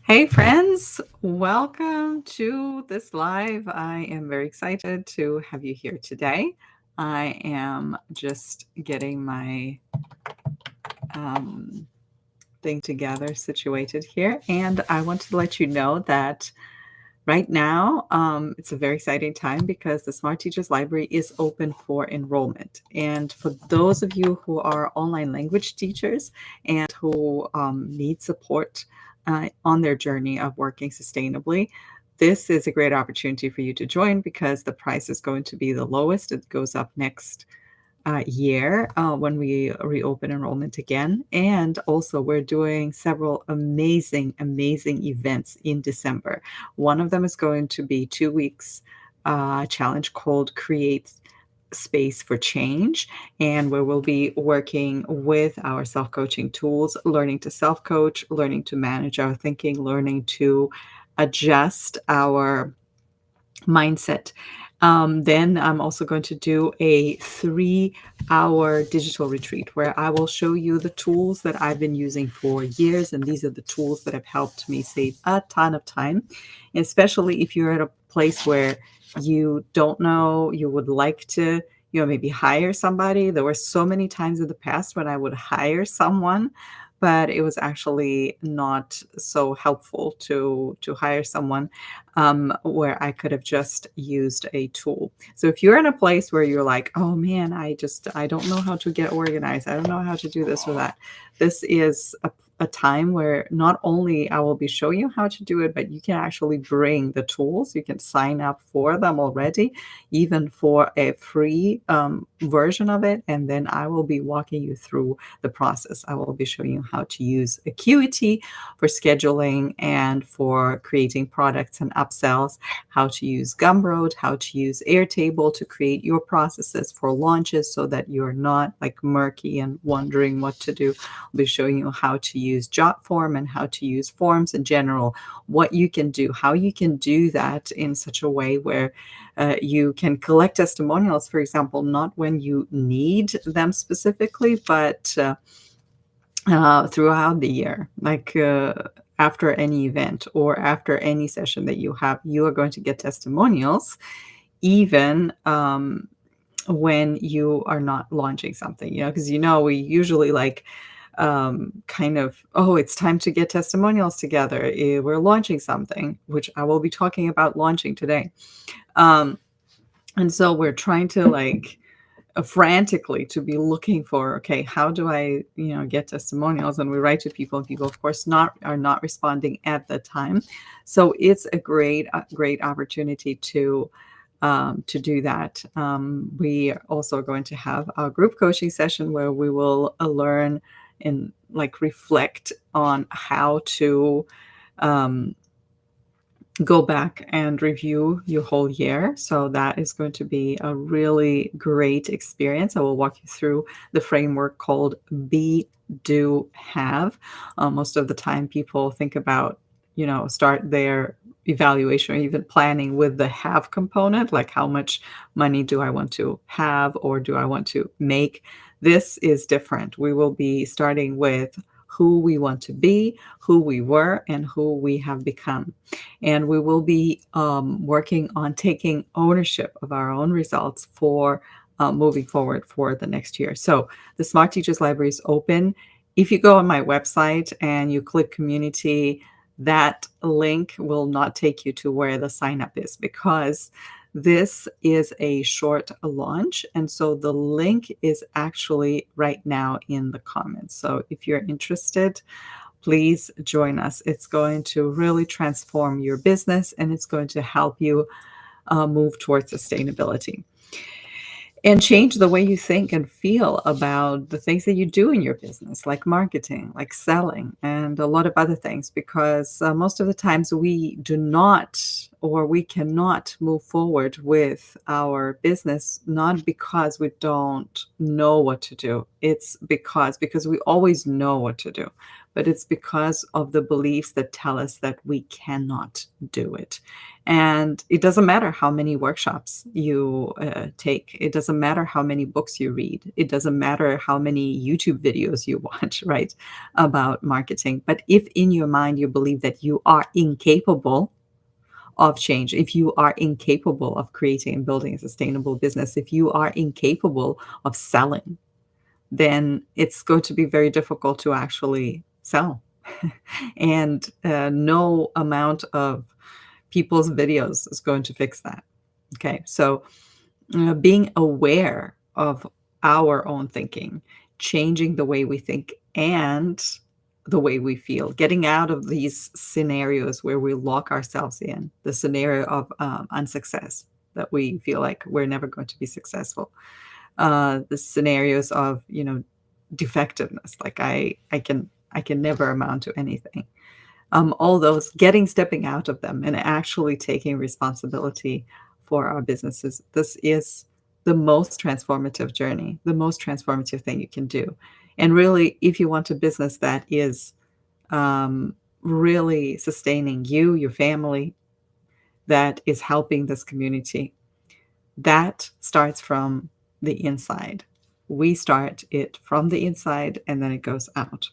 Hey, friends, welcome to this live. I am very excited to have you here today. I am just getting my um, thing together, situated here, and I want to let you know that right now it's a very exciting time because the Smart Teachers Library is open for enrollment. And for those of you who are online language teachers and who need support on their journey of working sustainably, this is a great opportunity for you to join because the price is going to be the lowest. It goes up next year when we reopen enrollment again. And also, we're doing several amazing, amazing events in December. One of them is going to be 2 weeks challenge called Create Space for Change, and where we'll be working with our self coaching tools, learning to self coach, learning to manage our thinking, learning to adjust our mindset. Then I'm also going to do a 3-hour digital retreat where I will show you the tools that I've been using for years. And these are the tools that have helped me save a ton of time, especially if you're at a place where you don't know, you would like to, maybe hire somebody. There were so many times in the past when I would hire someone, but it was actually not so helpful to hire someone where I could have just used a tool. So if you're in a place where you're like, oh man, I don't know how to get organized. I don't know how to do this or that. This is a time where not only I will be showing you how to do it, but you can actually bring the tools. You can sign up for them already, even for a free version of it. And then I will be walking you through the process. I will be showing you how to use Acuity for scheduling and for creating products and upsells, how to use Gumroad, how to use Airtable to create your processes for launches so that you're not like murky and wondering what to do. I'll be showing you how to use Jotform and how to use forms in general, what you can do, how you can do that in such a way where you can collect testimonials, for example, not when you need them specifically, but throughout the year, like after any event or after any session that you have, you are going to get testimonials, even when you are not launching something, because we usually like kind of, oh, it's time to get testimonials together. We're launching something, which I will be talking about launching today. Um, and so we're trying to like frantically to be looking for, okay, how do I get testimonials, and we write to people, and people of course are not responding at the time. So it's a great opportunity to do that. We are also going to have a group coaching session where we will learn and like reflect on how to um, go back and review your whole year. So that is going to be a really great experience. I will walk you through the framework called Be, Do, Have. Most of the time, people think about, start their evaluation or even planning with the have component, like how much money do I want to have or do I want to make? This is different. We will be starting with who we want to be, who we were, and who we have become. And we will be working on taking ownership of our own results for moving forward for the next year. So the Smart Teachers Library is open. If you go on my website and you click community, that link will not take you to where the sign up is, because this is a short launch. And so the link is actually right now in the comments. So if you're interested, please join us. It's going to really transform your business, and it's going to help you move towards sustainability and change the way you think and feel about the things that you do in your business, like marketing, like selling, and a lot of other things. Because most of the times we do not, or we cannot move forward with our business, not because we don't know what to do. It's because we always know what to do, but it's because of the beliefs that tell us that we cannot do it. And it doesn't matter how many workshops you take. It doesn't matter how many books you read. It doesn't matter how many YouTube videos you watch, right, about marketing. But if in your mind you believe that you are incapable of change, if you are incapable of creating and building a sustainable business, if you are incapable of selling, then it's going to be very difficult to actually sell. And no amount of people's videos is going to fix that. Okay. So, being aware of our own thinking, changing the way we think and the way we feel, getting out of these scenarios where we lock ourselves in the scenario of unsuccess, that we feel like we're never going to be successful, the scenarios of, defectiveness, like I can never amount to anything. All those, stepping out of them and actually taking responsibility for our businesses. This is the most transformative journey, the most transformative thing you can do. And really, if you want a business that is really sustaining you, your family, that is helping this community, that starts from the inside. We start it from the inside and then it goes out.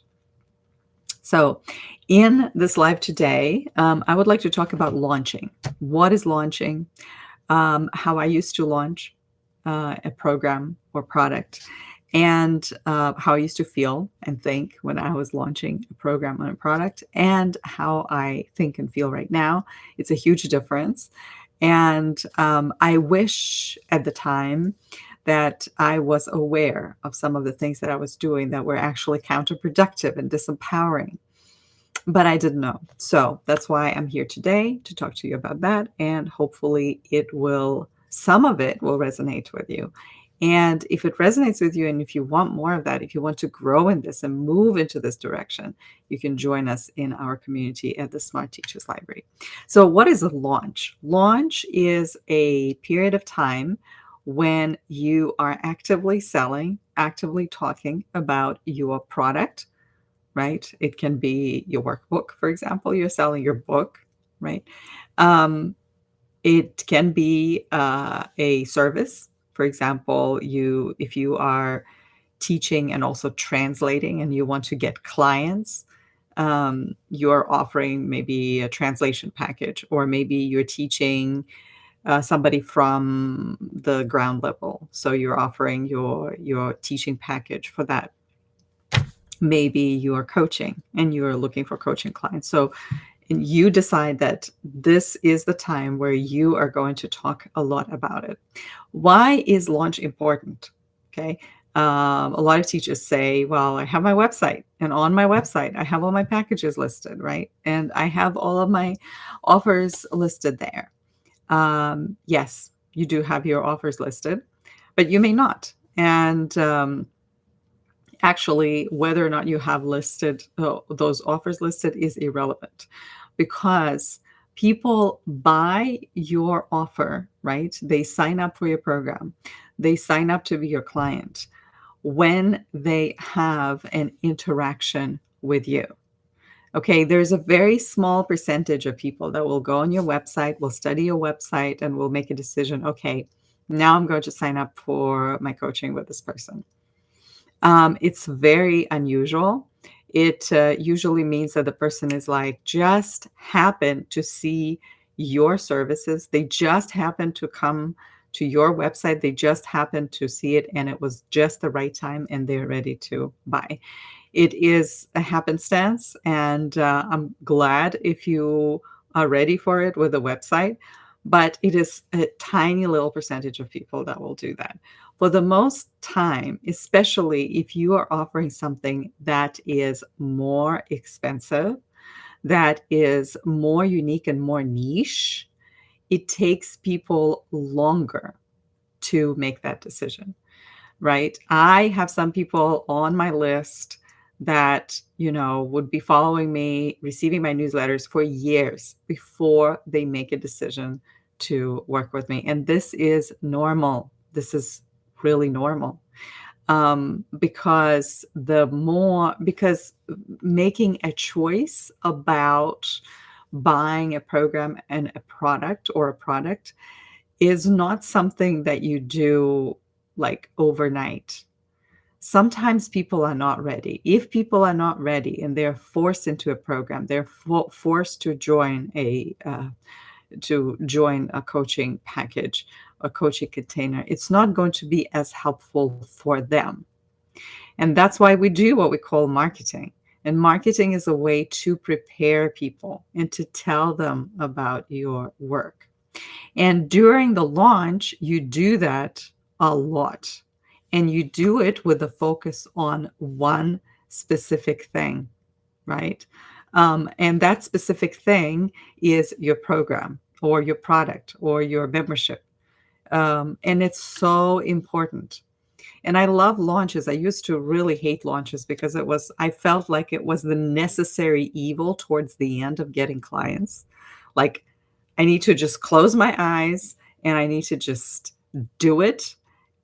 So, in this live today, I would like to talk about launching. What is launching? How I used to launch a program or product, and how I used to feel and think when I was launching a program or a product, and how I think and feel right now. It's a huge difference. And I wish at the time that I was aware of some of the things that I was doing that were actually counterproductive and disempowering, but I didn't know. So that's why I'm here today to talk to you about that. And hopefully some of it will resonate with you. And if it resonates with you, and if you want more of that, if you want to grow in this and move into this direction, you can join us in our community at the Smart Teachers Library. So what is a launch? Launch is a period of time when you are actively selling, actively talking about your product, right? It can be your workbook, for example. You're selling your book, right? Um, it can be a service. For example, if you are teaching and also translating and you want to get clients, you're offering maybe a translation package, or maybe you're teaching somebody from the ground level. So you're offering your teaching package for that. Maybe you are coaching and you're looking for coaching clients. So and you decide that this is the time where you are going to talk a lot about it. Why is launch important? Okay. A lot of teachers say, well, I have my website, and on my website, I have all my packages listed, right? And I have all of my offers listed there. Yes, you do have your offers listed, but you may not. And actually, whether or not you have listed those offers listed is irrelevant, because people buy your offer, right? They sign up for your program, they sign up to be your client when they have an interaction with you. Okay, there's a very small percentage of people that will go on your website, will study your website, and will make a decision. Okay, now I'm going to sign up for my coaching with this person. It's very unusual. It usually means that the person is like, just happen to see your services. They just happen to come to your website. They just happen to see it, and it was just the right time, and they're ready to buy. It is a happenstance, and I'm glad if you are ready for it with a website, but it is a tiny little percentage of people that will do that. For the most time, especially if you are offering something that is more expensive, that is more unique and more niche, it takes people longer to make that decision, right? I have some people on my list that, would be following me, receiving my newsletters for years before they make a decision to work with me. And this is normal. This is really normal. Because making a choice about buying a program and a product or a product is not something that you do like overnight. Sometimes people are not ready. If people are not ready and they're forced into a program, they're forced to join a coaching package, a coaching container, it's not going to be as helpful for them. And that's why we do what we call marketing. And marketing is a way to prepare people and to tell them about your work. And during the launch, you do that a lot. And you do it with a focus on one specific thing, right? And that specific thing is your program or your product or your membership. And it's so important. And I love launches. I used to really hate launches because I felt like it was the necessary evil towards the end of getting clients. Like, I need to just close my eyes and I need to just do it,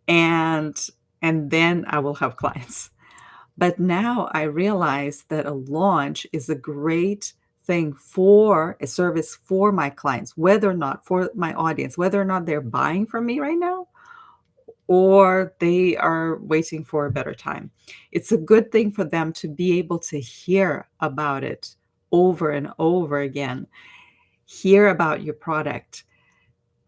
and then I will have clients. But now I realize that a launch is a great thing for a service for my clients, whether or not for my audience, whether or not they're buying from me right now or they are waiting for a better time. It's a good thing for them to be able to hear about it over and over again, hear about your product,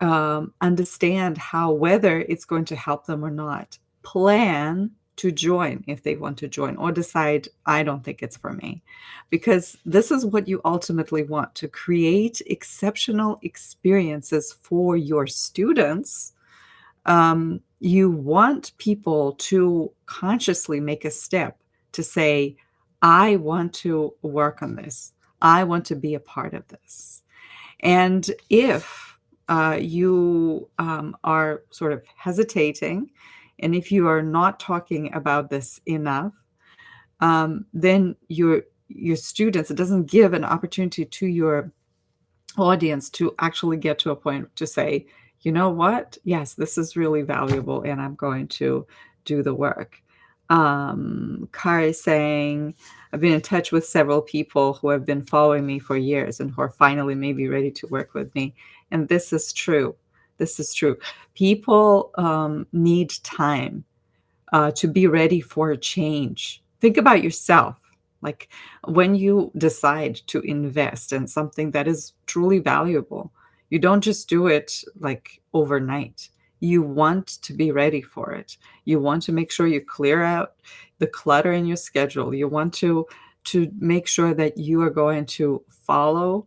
understand whether it's going to help them or not, plan to join if they want to join, or decide, I don't think it's for me. Because this is what you ultimately want, to create exceptional experiences for your students. You want people to consciously make a step to say, I want to work on this. I want to be a part of this. And if you are sort of hesitating, and if you are not talking about this enough, then your students, it doesn't give an opportunity to your audience to actually get to a point to say, you know what? Yes, this is really valuable, and I'm going to do the work. Kari is saying, I've been in touch with several people who have been following me for years and who are finally maybe ready to work with me. And this is true. This is true. People need time to be ready for a change. Think about yourself. Like, when you decide to invest in something that is truly valuable, you don't just do it like overnight. You want to be ready for it. You want to make sure you clear out the clutter in your schedule. You want to make sure that you are going to follow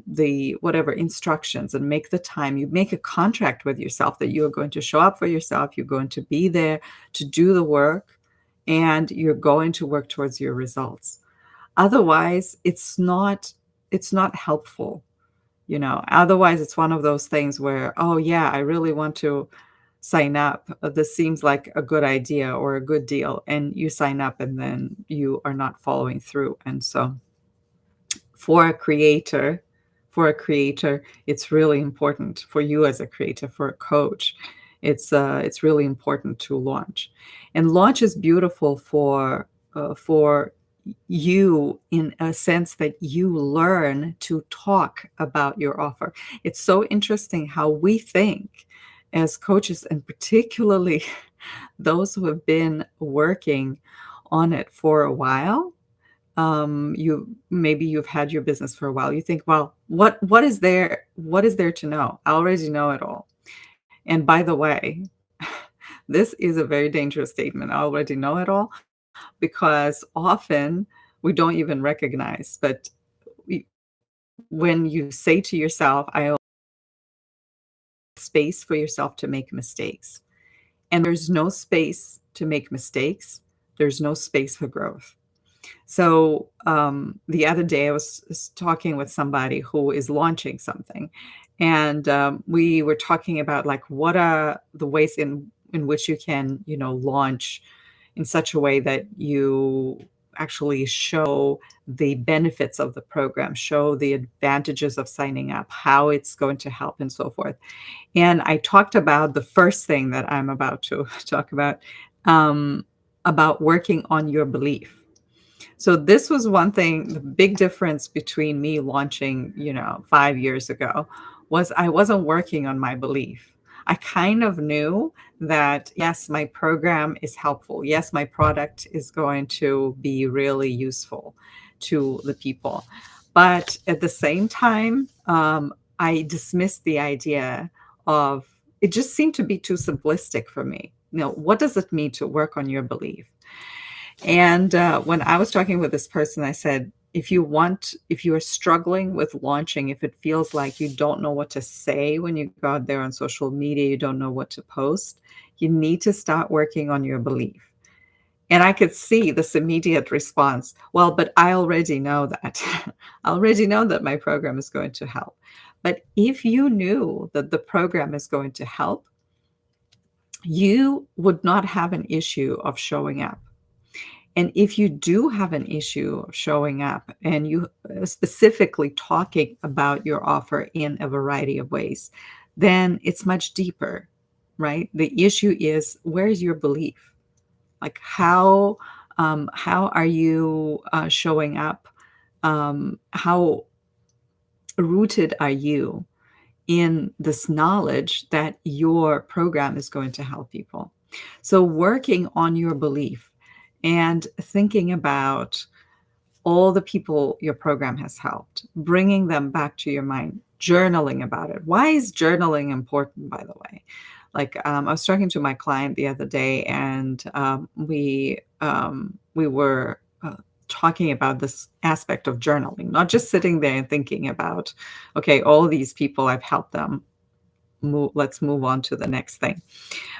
the whatever instructions and make the time. You make a contract with yourself that you are going to show up for yourself. You're going to be there to do the work, and you're going to work towards your results. Otherwise, it's not helpful. Otherwise it's one of those things where, oh yeah, I really want to sign up. This seems like a good idea or a good deal. And you sign up and then you are not following through. And so for a creator, it's really important. For you as a creator, for a coach, it's really important to launch. And launch is beautiful for you, in a sense that you learn to talk about your offer. It's so interesting how we think as coaches, and particularly those who have been working on it for a while. You've had your business for a while. You think, well, what is there to know? I already know it all. And by the way, this is a very dangerous statement. I already know it all, because often we don't even recognize. But when you say to yourself, I space for yourself to make mistakes. And there's no space to make mistakes. There's no space for growth. So the other day, I was talking with somebody who is launching something, and we were talking about, like, what are the ways in which you can, launch in such a way that you actually show the benefits of the program, show the advantages of signing up, how it's going to help, and so forth. And I talked about the first thing that I'm about to talk um, about working on your belief. So this was one thing, the big difference between me launching, 5 years ago was I wasn't working on my belief. I kind of knew that, yes, my program is helpful. Yes, my product is going to be really useful to the people. But at the same time, I dismissed the idea of it just seemed to be too simplistic for me. What does it mean to work on your belief? And when I was talking with this person, I said, if you are struggling with launching, if it feels like you don't know what to say when you go out there on social media, you don't know what to post, you need to start working on your belief. And I could see this immediate response. Well, but I already know that. I already know that my program is going to help. But if you knew that the program is going to help, you would not have an issue of showing up. And if you do have an issue of showing up and you specifically talking about your offer in a variety of ways, then it's much deeper, right? The issue is, where is your belief? Like how are you showing up? How rooted are you in this knowledge that your program is going to help people? So working on your belief and thinking about all the people your program has helped, bringing them back to your mind, journaling about it. Why is journaling important, by the way? Like I was talking to my client the other day, and we were talking about this aspect of journaling, not just sitting there and thinking about, okay, all these people, I've helped them. Let's move on to the next thing.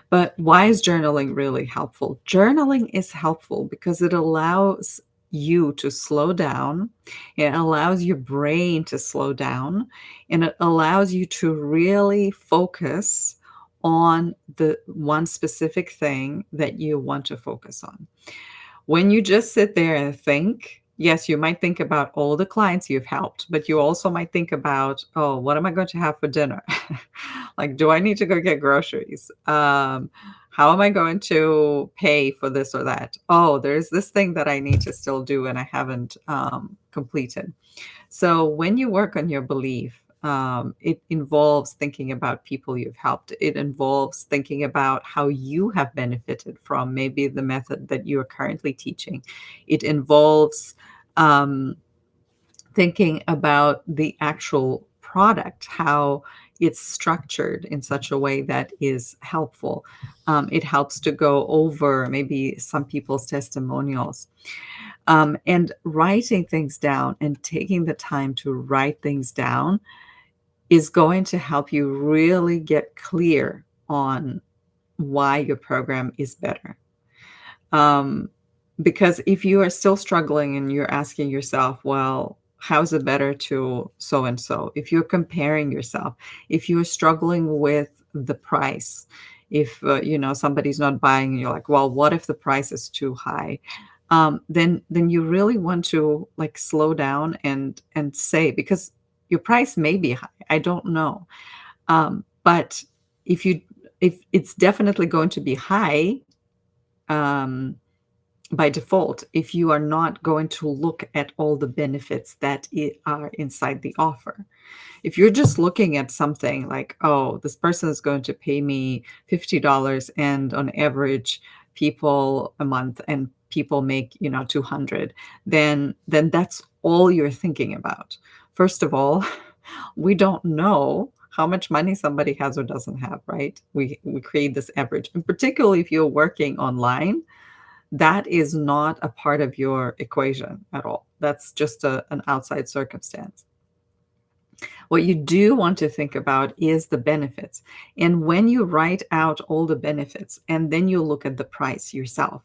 But why is journaling really helpful? Journaling is helpful because it allows you to slow down. It allows your brain to slow down, and it allows you to really focus on the one specific thing that you want to focus on. When you just sit there and think, yes, you might think about all the clients you've helped, but you also might think about, oh, what am I going to have for dinner? Like, do I need to go get groceries? How am I going to pay for this or that? Oh, there's this thing that I need to still do and I haven't completed. So when you work on your belief, it involves thinking about people you've helped. It involves thinking about how you have benefited from maybe the method that you are currently teaching. It involves um, thinking about the actual product, how it's structured in such a way that is helpful. It helps to go over maybe some people's testimonials. And writing things down and taking the time to write things down is going to help you really get clear on why your program is better. Um, because if you are still struggling and you're asking yourself, well, how's it better to so and so? If you're comparing yourself, if you're struggling with the price, if somebody's not buying, and you're like, well, what if the price is too high? Then you really want to like slow down and say, because your price may be high, I don't know, but if it's definitely going to be high, um, by default, if you are not going to look at all the benefits that are inside the offer. If you're just looking at something like, oh, this person is going to pay me $50 and on average people a month and people make, 200, then that's all you're thinking about. First of all, we don't know how much money somebody has or doesn't have, right? We create this average. And particularly if you're working online, that is not a part of your equation at all. That's just an outside circumstance. What you do want to think about is the benefits. And when you write out all the benefits and then you look at the price yourself,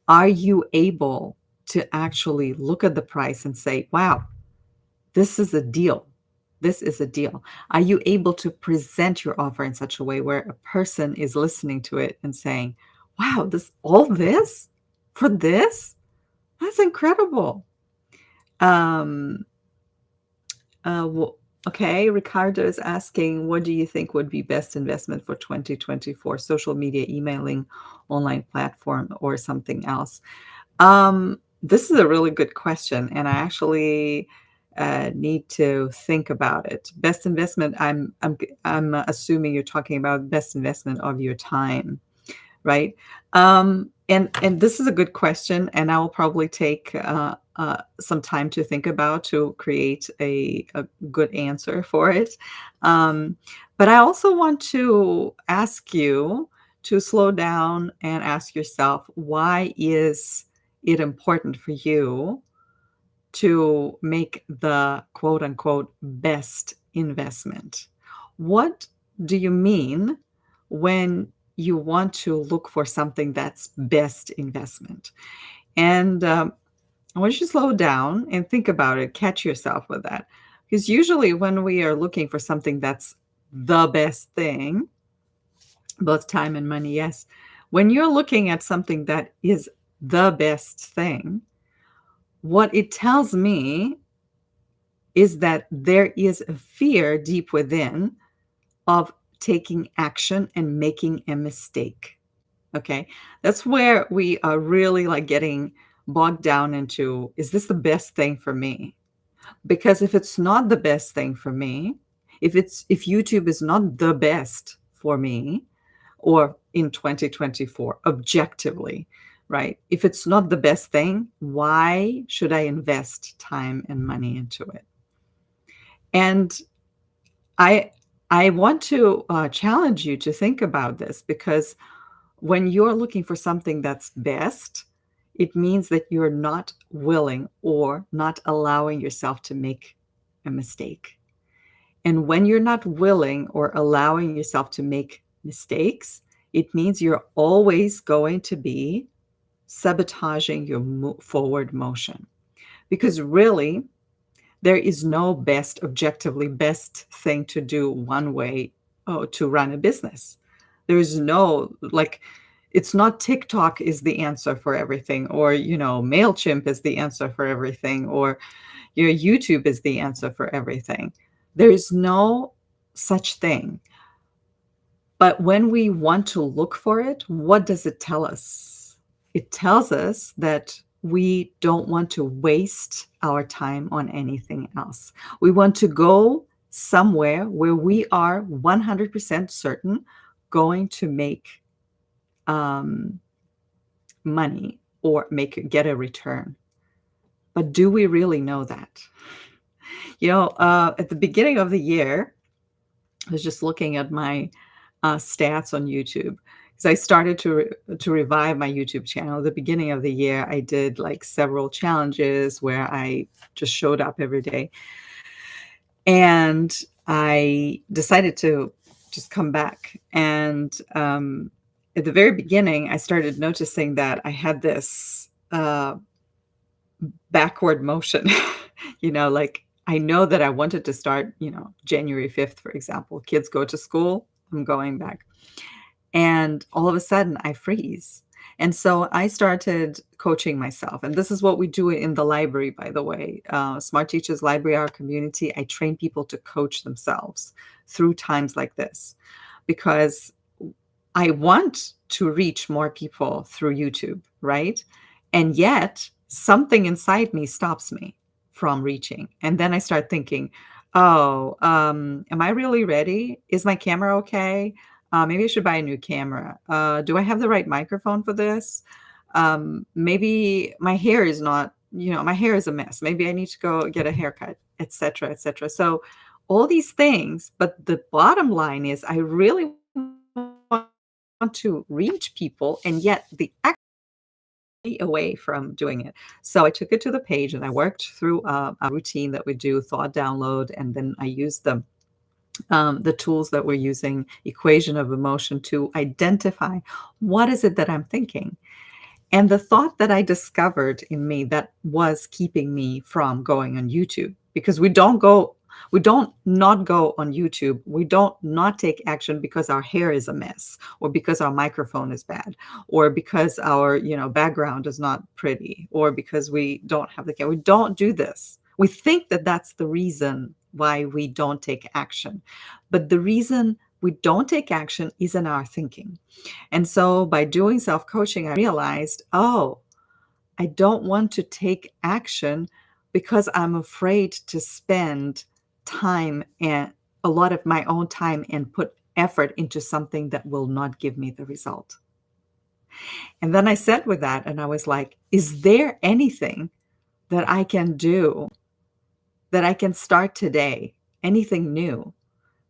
are you able to actually look at the price and say, wow, this is a deal? This is a deal. Are you able to present your offer in such a way where a person is listening to it and saying, wow, all this for this? That's incredible. Um, w okay, Ricardo is asking, "What do you think would be best investment for 2024? Social media, emailing, online platform, or something else?" This is a really good question, and I actually, need to think about it. Best investment, I'm assuming you're talking about best investment of your time. Right? And this is a good question, and I will probably take, some time to think about to create a good answer for it. Um, but I also want to ask you to slow down and ask yourself, why is it important for you to make the quote unquote best investment? What do you mean when you want to look for something that's best investment? And I want you to slow down and think about it, catch yourself with that. Because usually when we are looking for something that's the best thing, both time and money, yes. When you're looking at something that is the best thing, what it tells me is that there is a fear deep within of taking action and making a mistake. Okay. That's where we are really like getting bogged down into, is this the best thing for me? Because if it's not the best thing for me, if YouTube is not the best for me, or in 2024 objectively, right? If it's not the best thing, why should I invest time and money into it? And I I want to, challenge you to think about this, because when you're looking for something that's best, it means that you're not willing or not allowing yourself to make a mistake. And when you're not willing or allowing yourself to make mistakes, it means you're always going to be sabotaging your forward motion. Because really, there is no best, objectively best thing to do one way, oh, to run a business. There is no, like, it's not TikTok is the answer for everything, or, MailChimp is the answer for everything, or your YouTube is the answer for everything. There is no such thing. But when we want to look for it, what does it tell us? It tells us that we don't want to waste our time on anything else. We want to go somewhere where we are 100% certain going to make um, money or get a return. But do we really know that? At the beginning of the year, I was just looking at my stats on YouTube, because I started to revive my YouTube channel. At the beginning of the year, I did like several challenges where I just showed up every day, and I decided to just come back. And at the very beginning, I started noticing that I had this backward motion. Like, I know that I wanted to start, January 5th, for example. Kids go to school, I'm going back. And all of a sudden, I freeze. And so I started coaching myself. And this is what we do in the library, by the way. Smart Teachers Library, our community. I train people to coach themselves through times like this, because I want to reach more people through YouTube, right? And yet, something inside me stops me from reaching. And then I start thinking, oh, am I really ready? Is my camera okay? Maybe I should buy a new camera. Do I have the right microphone for this? Maybe my hair is not, my hair is a mess. Maybe I need to go get a haircut, etc., etc. So all these things, but the bottom line is I really want to reach people, and yet the away from doing it. So I took it to the page and I worked through a routine that we do, thought download, and then I used the tools that we're using, equation of emotion, to identify what is it that I'm thinking. And the thought that I discovered in me that was keeping me from going on YouTube, because we don't go We don't not go on YouTube. We don't not take action because our hair is a mess, or because our microphone is bad, or because our, background is not pretty, or because we don't have the camera. We don't do this. We think that that's the reason why we don't take action. But the reason we don't take action is in our thinking. And so by doing self-coaching, I realized, oh, I don't want to take action because I'm afraid to spend time and a lot of my own time and put effort into something that will not give me the result. And then I sat with that and I was like, is there anything that I can do, that I can start today? Anything new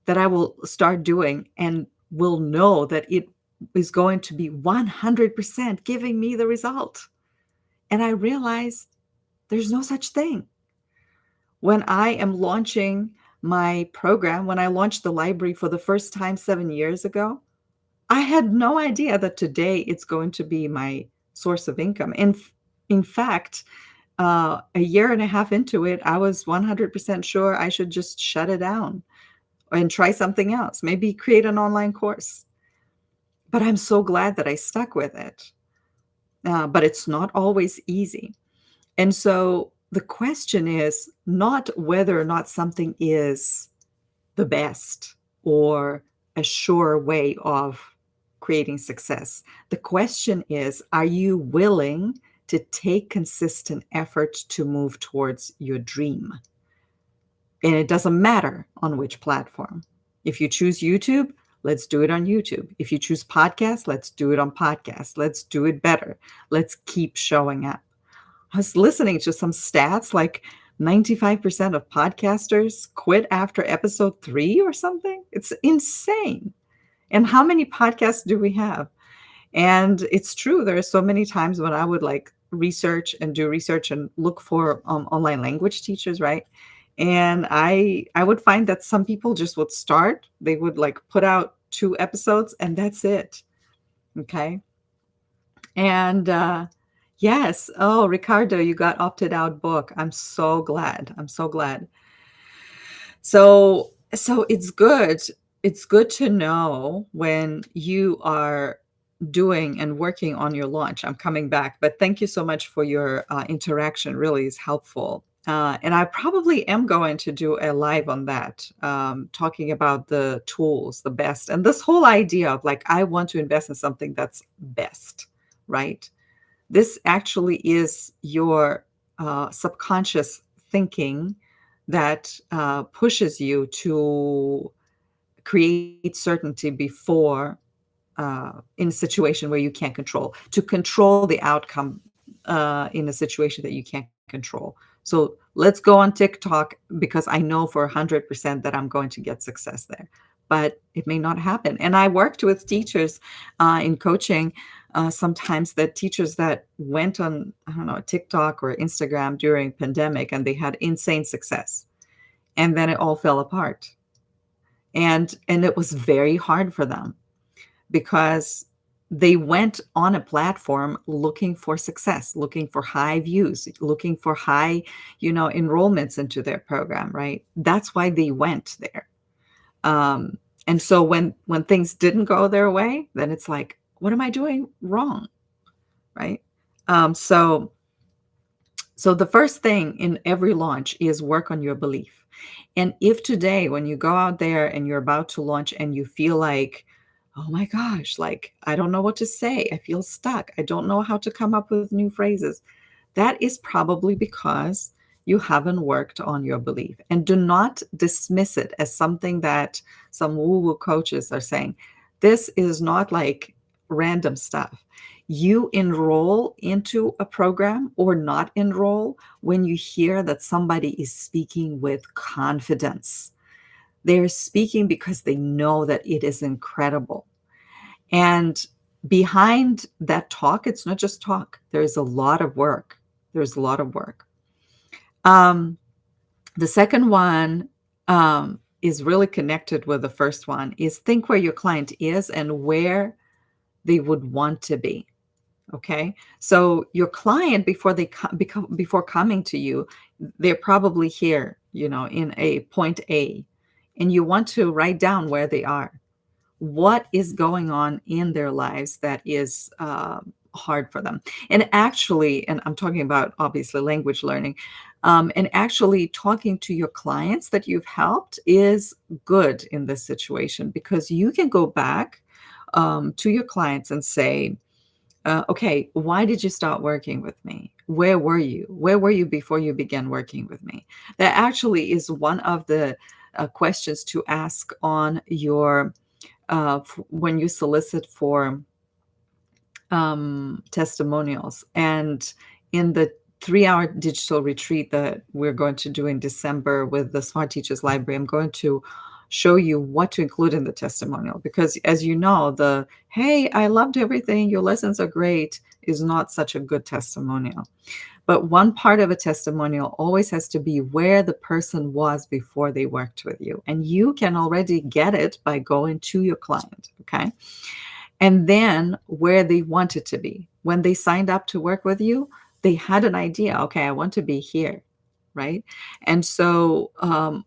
that I will start doing and will know that it is going to be 100% giving me the result? And I realized there's no such thing. When I am launching my program, when I launched the library for the first time 7 years ago, I had no idea that today it's going to be my source of income. And in fact, a year and a half into it, I was 100% sure I should just shut it down and try something else, maybe create an online course. But I'm so glad that I stuck with it. But it's not always easy. And so the question is not whether or not something is the best or a sure way of creating success. The question is, are you willing to take consistent effort to move towards your dream? And it doesn't matter on which platform. If you choose YouTube, let's do it on YouTube. If you choose podcast, let's do it on podcast. Let's do it better. Let's keep showing up. I was listening to some stats like 95% of podcasters quit after episode 3 or something. It's insane. And how many podcasts do we have? And it's true. There are so many times when I would like research and do research and look for online language teachers, right? And I would find that some people just would start. They would like put out 2 episodes and that's it. Okay. And yes. Oh, Ricardo, you got opted out book. I'm so glad. I'm so glad. So it's good. It's good to know when you are doing and working on your launch. I'm coming back, but thank you so much for your interaction. Really is helpful. And I probably am going to do a live on that, talking about the tools, the best, and this whole idea of like, I want to invest in something that's best, right? This actually is your subconscious thinking that pushes you to create certainty before in a situation where you can't control, to control the outcome in a situation that you can't control. So let's go on TikTok because I know for 100% that I'm going to get success there, but it may not happen. And I worked with teachers in coaching sometimes, that teachers that went on, I don't know, TikTok or Instagram during pandemic and they had insane success, and then it all fell apart. And it was very hard for them because they went on a platform looking for success, looking for high views, looking for high, enrollments into their program, right? That's why they went there. And so when things didn't go their way, then it's like, what am I doing wrong, right? So the first thing in every launch is work on your belief. And if today, when you go out there and you're about to launch and you feel like, oh my gosh, like, I don't know what to say, I feel stuck, I don't know how to come up with new phrases, that is probably because you haven't worked on your belief. And do not dismiss it as something that some woo-woo coaches are saying. This is not like random stuff. You enroll into a program or not enroll when you hear that somebody is speaking with confidence. They're speaking because they know that it is incredible. And behind that talk, it's not just talk. There's a lot of work. There's a lot of work. The second one is really connected with the first one, is think where your client is and where they would want to be. Okay. So your client, before they before coming to you, they're probably here in a point A, and you want to write down where they are. What is going on in their lives that is hard for them? And actually, and I'm talking about obviously language learning, and actually talking to your clients that you've helped is good in this situation because you can go back to your clients and say, okay, why did you start working with me? Where were you? Where were you before you began working with me? That actually is one of the questions to ask on your when you solicit for testimonials. And in the 3-hour digital retreat that we're going to do in December with the Smart Teachers Library, I'm going to show you what to include in the testimonial because, as you know, the "Hey, I loved everything, your lessons are great" is not such a good testimonial. But one part of a testimonial always has to be where the person was before they worked with you. And you can already get it by going to your client, okay? And then where they wanted to be. When they signed up to work with you, they had an idea, okay, I want to be here, right? And so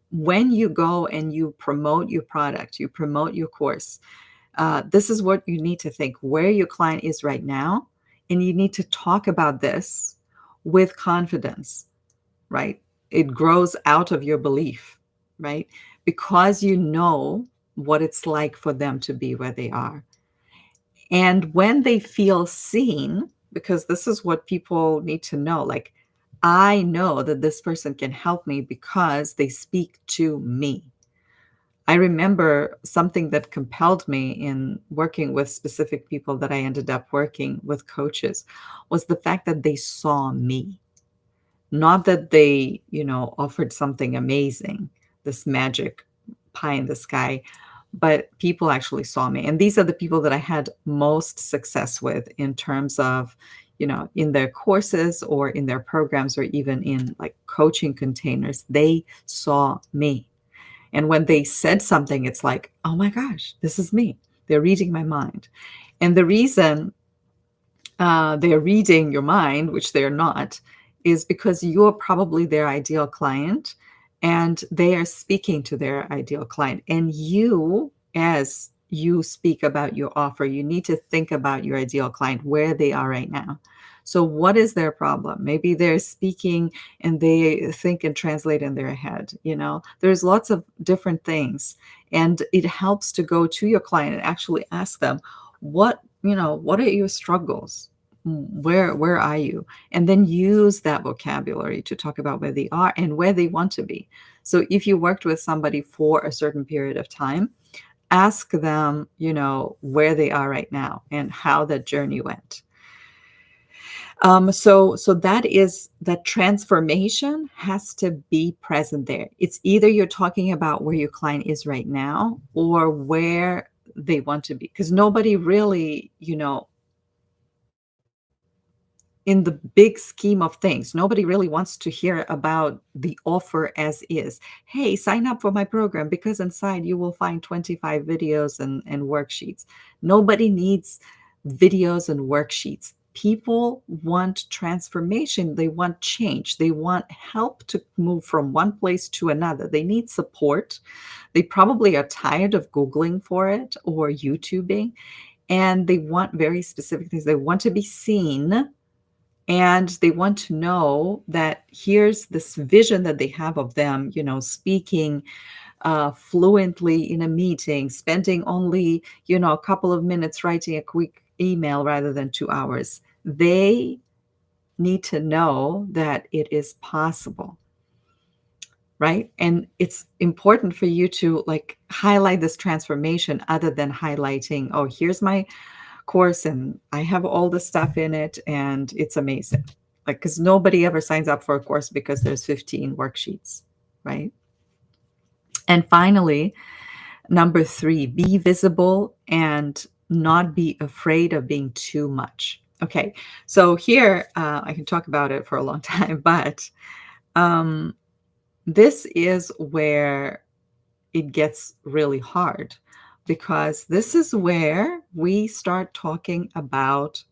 when you go and you promote your product, you promote your course, this is what you need to think where your client is right now. And you need to talk about this with confidence, right? It grows out of your belief, right? Because you know what it's like for them to be where they are. And when they feel seen, because this is what people need to know, like, I know that this person can help me because they speak to me. I remember something that compelled me in working with specific people that I ended up working with coaches was the fact that they saw me. Not that they, offered something amazing, this magic pie in the sky, but people actually saw me. And these are the people that I had most success with in terms of, in their courses or in their programs or even in like coaching containers. They saw me. And when they said something, it's like, oh my gosh, this is me. They're reading my mind. And the reason they're reading your mind, which they're not, is because you're probably their ideal client and they are speaking to their ideal client. And you, as you speak about your offer, you need to think about your ideal client, where they are right now. So, what is their problem? Maybe they're speaking and they think and translate in their head. There's lots of different things. And it helps to go to your client and actually ask them, what are your struggles? Where are you? And then use that vocabulary to talk about where they are and where they want to be. So if you worked with somebody for a certain period of time, ask them, where they are right now and how that journey went. So that transformation has to be present there. It's either you're talking about where your client is right now or where they want to be, because nobody really, in the big scheme of things, nobody really wants to hear about the offer as is. Hey, sign up for my program because inside you will find 25 videos and worksheets. Nobody needs videos and worksheets. People want transformation. They want change. They want help to move from one place to another. They need support. They probably are tired of Googling for it or YouTubing, and they want very specific things. They want to be seen and they want to know that here's this vision that they have of them, speaking fluently in a meeting, spending only, a couple of minutes writing a quick email rather than 2 hours. They need to know that it is possible, right? And it's important for you to like highlight this transformation other than highlighting, oh, here's my course and I have all the stuff in it and it's amazing. Like, because nobody ever signs up for a course because there's 15 worksheets, right? And finally, number 3, be visible and not be afraid of being too much. Okay, so here I can talk about it for a long time, but this is where it gets really hard because this is where we start talking about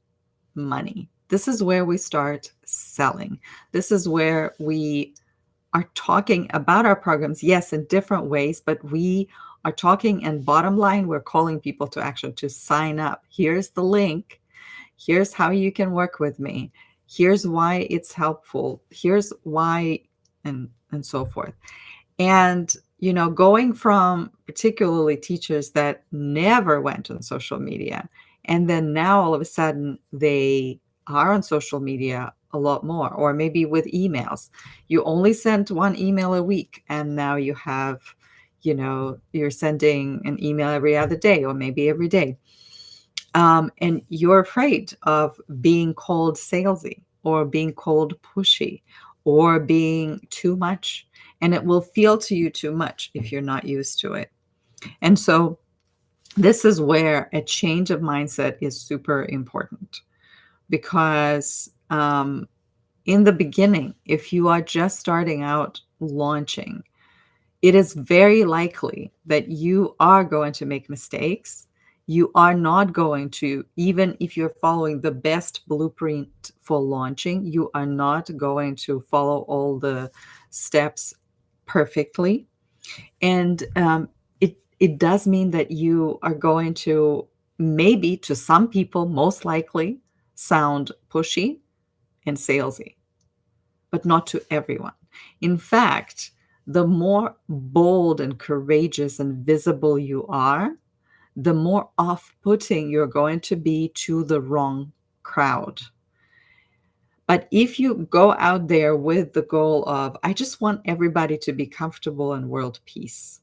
money. This is where we start selling. This is where we are talking about our programs, yes, in different ways, but we are talking, and bottom line, we're calling people to action to sign up. Here's the link. Here's how you can work with me. Here's why it's helpful. Here's why, and so forth. And, going from particularly teachers that never went on social media, and then now all of a sudden they are on social media a lot more, or maybe with emails. You only sent one email a week, and now you have, you're sending an email every other day, or maybe every day. And you're afraid of being called salesy, or being called pushy, or being too much. And it will feel to you too much if you're not used to it. And so this is where a change of mindset is super important, because in the beginning, if you are just starting out launching, it is very likely that you are going to make mistakes. You are not going to, even if you're following the best blueprint for launching, you are not going to follow all the steps perfectly. And it does mean that you are going to, maybe to some people, most likely sound pushy and salesy, but not to everyone. In fact, the more bold and courageous and visible you are, the more off-putting you're going to be to the wrong crowd. But if you go out there with the goal of, I just want everybody to be comfortable and world peace,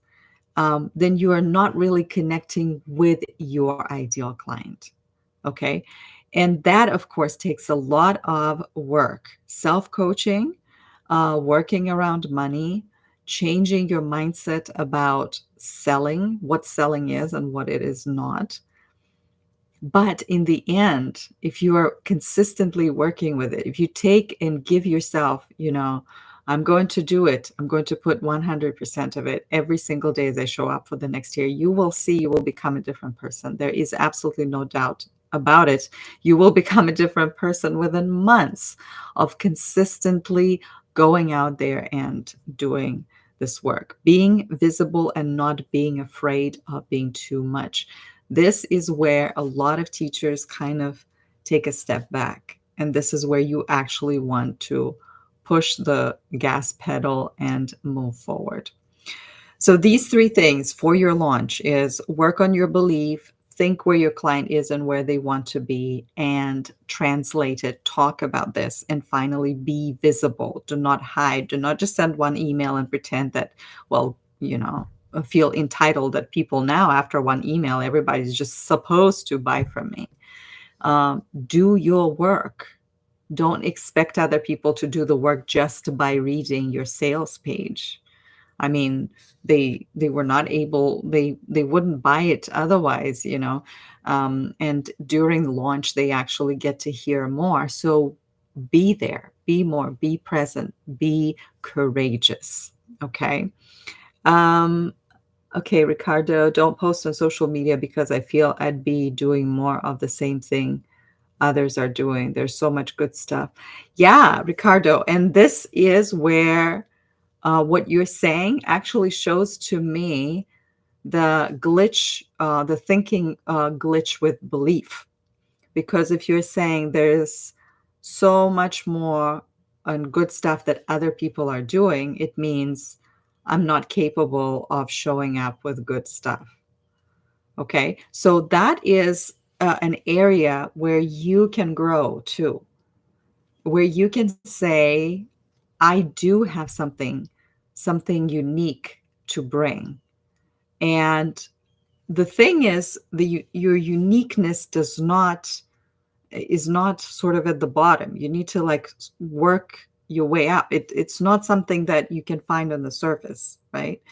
then you are not really connecting with your ideal client. Okay. And that, of course, takes a lot of work, self coaching, working around money, changing your mindset about selling, what selling is and what it is not. But in the end, if you are consistently working with it, if you take and give yourself, I'm going to do it, I'm going to put 100% of it every single day as I show up for the next year, you will see you will become a different person. There is absolutely no doubt about it. You will become a different person within months of consistently going out there and doing this work, being visible and not being afraid of being too much. This is where a lot of teachers kind of take a step back. And this is where you actually want to push the gas pedal and move forward. So these three things for your launch is work on your belief, think where your client is and where they want to be, and translate it, talk about this, and finally be visible. Do not hide. Do not just send one email and pretend that, well, feel entitled that people now, after one email, everybody's just supposed to buy from me. Do your work. Don't expect other people to do the work just by reading your sales page. I mean, they were not able, they wouldn't buy it otherwise, and during the launch, they actually get to hear more. So be there, be more, be present, be courageous. Okay. Okay, Ricardo, don't post on social media because I feel I'd be doing more of the same thing others are doing. There's so much good stuff. Yeah, Ricardo. And this is where what you're saying actually shows to me the glitch, the thinking glitch with belief. Because if you're saying there's so much more and good stuff that other people are doing, it means I'm not capable of showing up with good stuff. Okay. So that is an area where you can grow too, where you can say, I do have something unique to bring. And the thing is, your uniqueness is not sort of at the bottom. You need to like work your way up. It's not something that you can find on the surface, right?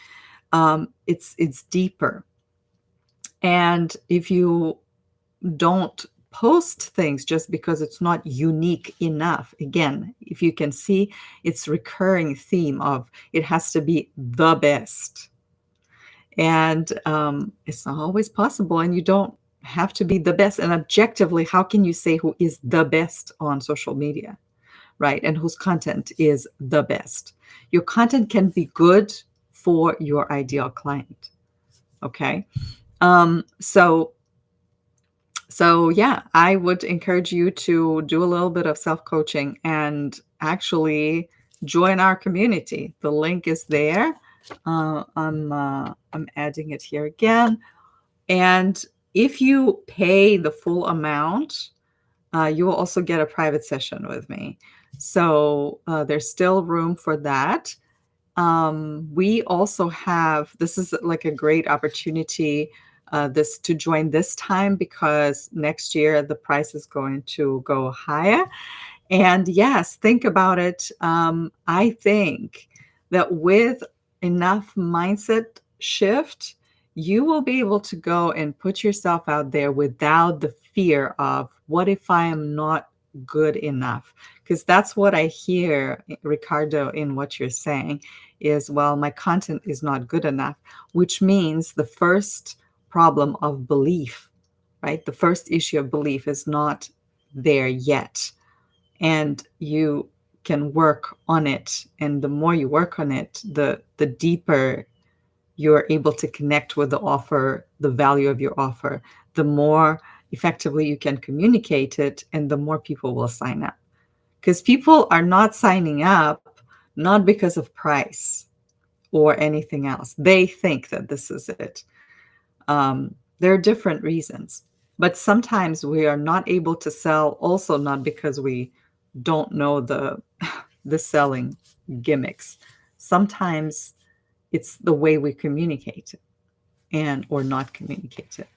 It's deeper. And if you don't post things just because it's not unique enough, again, if you can see, it's recurring theme of it has to be the best. And it's not always possible, and you don't have to be the best. And objectively, how can you say who is the best on social media, right? And whose content is the best. Your content can be good for your ideal client. Okay. So yeah, I would encourage you to do a little bit of self-coaching and actually join our community. The link is there. I'm adding it here again. And if you pay the full amount, you will also get a private session with me. So there's still room for that. We also have, this is like a great opportunity this to join this time, because next year the price is going to go higher. And yes, think about it. I think that with enough mindset shift, you will be able to go and put yourself out there without the fear of, what if I am not good enough? Because that's what I hear, Ricardo, in what you're saying is, well, my content is not good enough, which means the first problem of belief, right? The first issue of belief is not there yet. And you can work on it. And the more you work on it, the deeper you're able to connect with the offer, the value of your offer, the more effectively you can communicate it, and the more people will sign up. Because people are not signing up not because of price or anything else. They think that this is it. There are different reasons. But sometimes we are not able to sell also not because we don't know the selling gimmicks. Sometimes it's the way we communicate it and or not communicate it.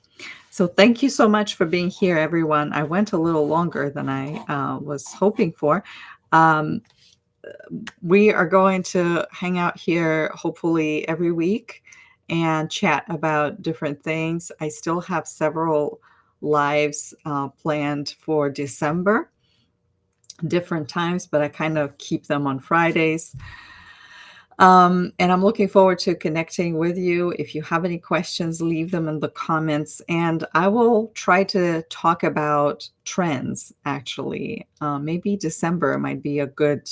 So thank you so much for being here, everyone. I went a little longer than I was hoping for. We are going to hang out here hopefully every week and chat about different things. I still have several lives planned for December, different times, but I kind of keep them on Fridays. And I'm looking forward to connecting with you. If you have any questions, leave them in the comments, and I will try to talk about trends. Actually, maybe December might be a good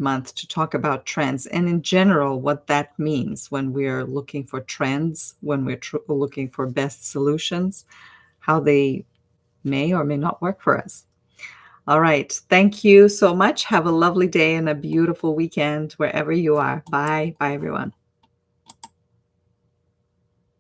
month to talk about trends, and in general, what that means when we're looking for trends, when we're looking for best solutions, how they may or may not work for us. All right. Thank you so much. Have a lovely day and a beautiful weekend wherever you are. Bye. Bye, everyone.